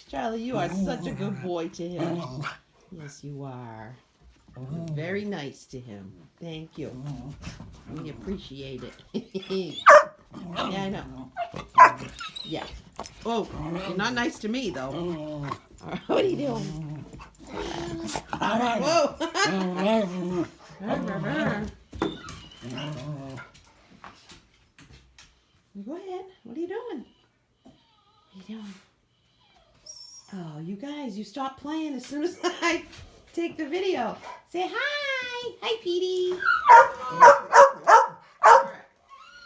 Charlie, you are such a good boy to him. Yes, you are. You're very nice to him. Thank you. We appreciate it. Yeah, I know. Yeah. Oh, you're not nice to me, though. What are you doing? Whoa! Go ahead. What are you doing? What are you doing? Oh, you guys, you stop playing as soon as I take the video. Say hi. Hi, Petey.